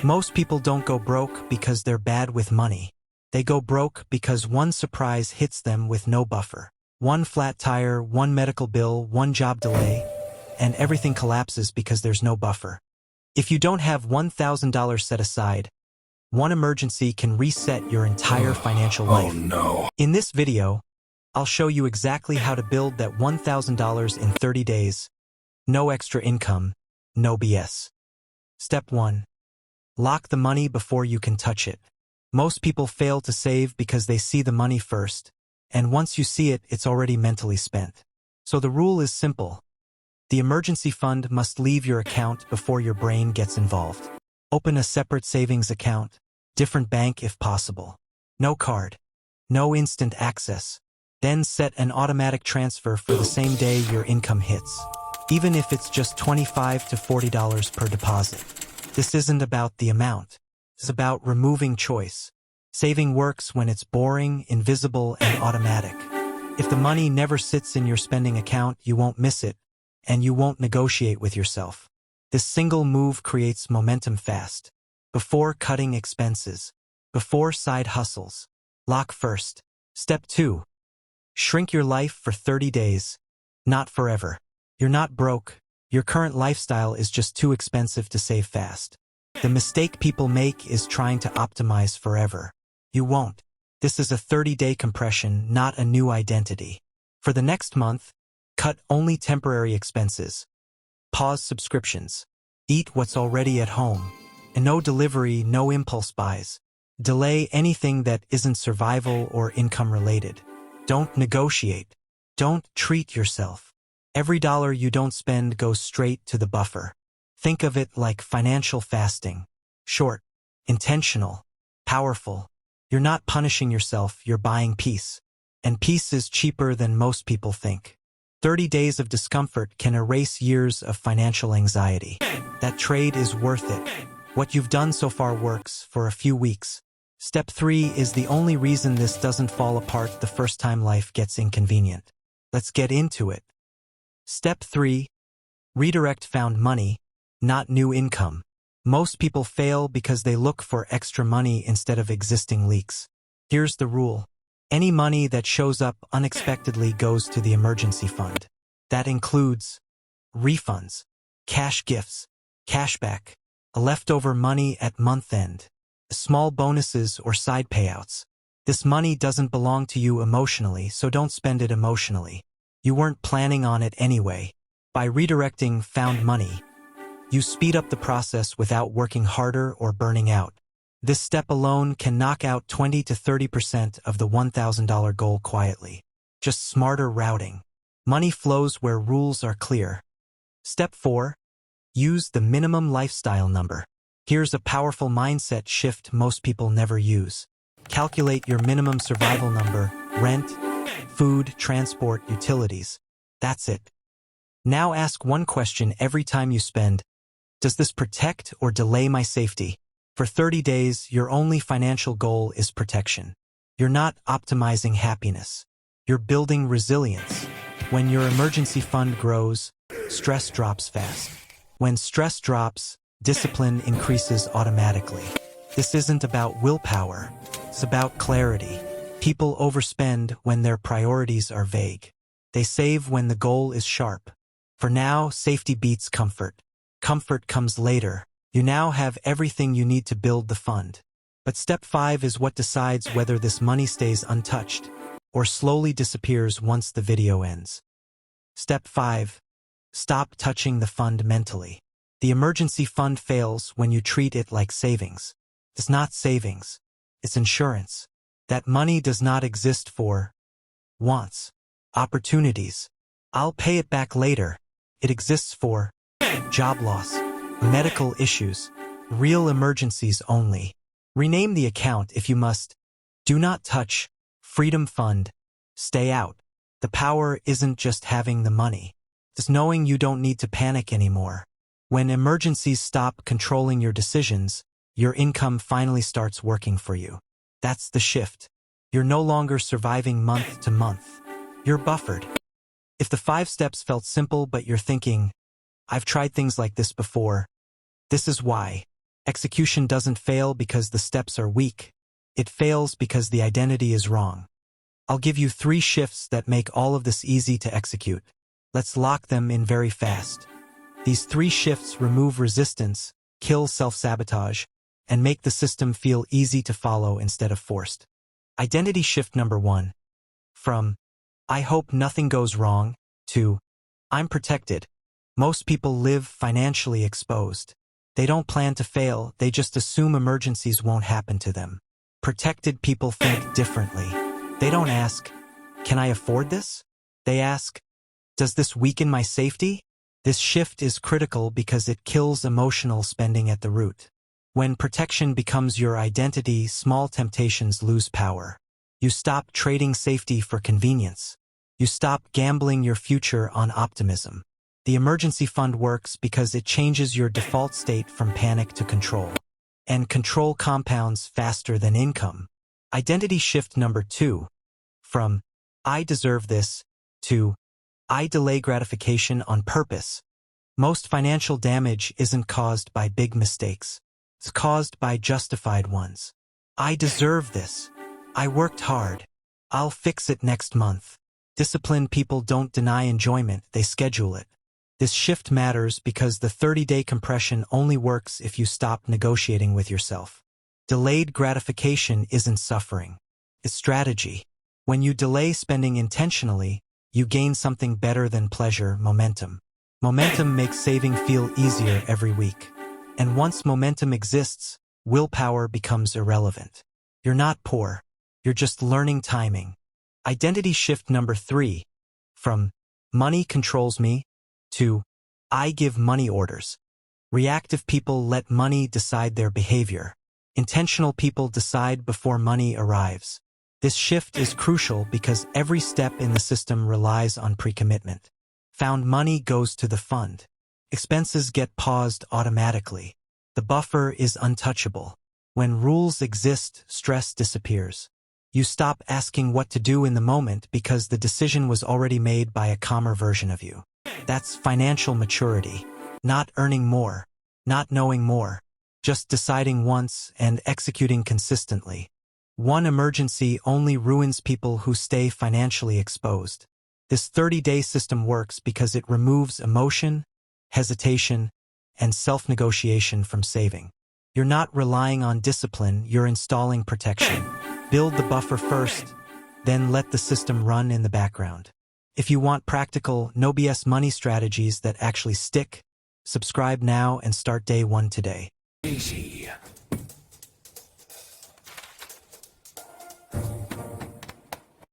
Most people don't go broke because they're bad with money. They go broke because one surprise hits them with no buffer. One flat tire, one medical bill, one job delay, and everything collapses because there's no buffer. If you don't have $1,000 set aside, one emergency can reset your entire financial life. Oh no. In this video, I'll show you exactly how to build that $1,000 in 30 days. No extra income, no BS. Step 1. Lock the money before you can touch it. Most people fail to save because they see the money first, and once you see it, it's already mentally spent. So the rule is simple. The emergency fund must leave your account before your brain gets involved. Open a separate savings account, different bank if possible. No card, no instant access. Then set an automatic transfer for the same day your income hits, even if it's just $25 to $40 per deposit. This isn't about the amount. It's about removing choice. Saving works when it's boring, invisible, and automatic. If the money never sits in your spending account, you won't miss it, and you won't negotiate with yourself. This single move creates momentum fast. Before cutting expenses. Before side hustles. Lock first. Step 2. Shrink your life for 30 days. Not forever. You're not broke. Your current lifestyle is just too expensive to save fast. The mistake people make is trying to optimize forever. You won't. This is a 30-day compression, not a new identity. For the next month, cut only temporary expenses. Pause subscriptions. Eat what's already at home. And no delivery, no impulse buys. Delay anything that isn't survival or income related. Don't negotiate. Don't treat yourself. Every dollar you don't spend goes straight to the buffer. Think of it like financial fasting. Short, intentional, powerful. You're not punishing yourself, you're buying peace. And peace is cheaper than most people think. 30 days of discomfort can erase years of financial anxiety. That trade is worth it. What you've done so far works for a few weeks. Step 3 is the only reason this doesn't fall apart the first time life gets inconvenient. Let's get into it. Step 3. Redirect found money, not new income. Most people fail because they look for extra money instead of existing leaks. Here's the rule. Any money that shows up unexpectedly goes to the emergency fund. That includes refunds, cash gifts, cashback, leftover money at month end, small bonuses or side payouts. This money doesn't belong to you emotionally, so don't spend it emotionally. You weren't planning on it anyway. By redirecting found money, you speed up the process without working harder or burning out. This step alone can knock out 20 to 30% of the $1,000 goal quietly. Just smarter routing. Money flows where rules are clear. Step 4. Use the minimum lifestyle number. Here's a powerful mindset shift most people never use. Calculate your minimum survival number, rent, food, transport, utilities. That's it. Now ask one question every time you spend. Does this protect or delay my safety? For 30 days, your only financial goal is protection. You're not optimizing happiness. You're building resilience. When your emergency fund grows, stress drops fast. When stress drops, discipline increases automatically. This isn't about willpower. It's about clarity. People overspend when their priorities are vague. They save when the goal is sharp. For now, safety beats comfort. Comfort comes later. You now have everything you need to build the fund. But step 5 is what decides whether this money stays untouched or slowly disappears once the video ends. Step 5. Stop touching the fund mentally. The emergency fund fails when you treat it like savings. It's not savings. It's insurance. That money does not exist for wants, opportunities. I'll pay it back later. It exists for job loss, medical issues, real emergencies only. Rename the account if you must. Do not touch. Freedom Fund. Stay out. The power isn't just having the money. It's knowing you don't need to panic anymore. When emergencies stop controlling your decisions, your income finally starts working for you. That's the shift. You're no longer surviving month to month. You're buffered. If the 5 steps felt simple but you're thinking, I've tried things like this before, this is why. Execution doesn't fail because the steps are weak. It fails because the identity is wrong. I'll give you 3 shifts that make all of this easy to execute. Let's lock them in very fast. These 3 shifts remove resistance, kill self-sabotage, and make the system feel easy to follow instead of forced. Identity shift number 1. From, I hope nothing goes wrong, to, I'm protected. Most people live financially exposed. They don't plan to fail, they just assume emergencies won't happen to them. Protected people think differently. They don't ask, can I afford this? They ask, does this weaken my safety? This shift is critical because it kills emotional spending at the root. When protection becomes your identity, small temptations lose power. You stop trading safety for convenience. You stop gambling your future on optimism. The emergency fund works because it changes your default state from panic to control. And control compounds faster than income. Identity shift number 2. From, I deserve this, to, I delay gratification on purpose. Most financial damage isn't caused by big mistakes. It's caused by justified ones. I deserve this. I worked hard. I'll fix it next month. Disciplined people don't deny enjoyment, they schedule it. This shift matters because the 30-day compression only works if you stop negotiating with yourself. Delayed gratification isn't suffering. It's strategy. When you delay spending intentionally, you gain something better than pleasure, momentum. Momentum makes saving feel easier every week. And once momentum exists, willpower becomes irrelevant. You're not poor. You're just learning timing. Identity shift number 3. From, money controls me, to, I give money orders. Reactive people let money decide their behavior. Intentional people decide before money arrives. This shift is crucial because every step in the system relies on pre-commitment. Found money goes to the fund. Expenses get paused automatically. The buffer is untouchable. When rules exist, stress disappears. You stop asking what to do in the moment because the decision was already made by a calmer version of you. That's financial maturity. Not earning more, not knowing more, just deciding once and executing consistently. One emergency only ruins people who stay financially exposed. This 30-day system works because it removes emotion, hesitation, and self-negotiation from saving. You're not relying on discipline, you're installing protection. Build the buffer first, then let the system run in the background. If you want practical, no BS money strategies that actually stick, subscribe now and start day 1 today. Easy.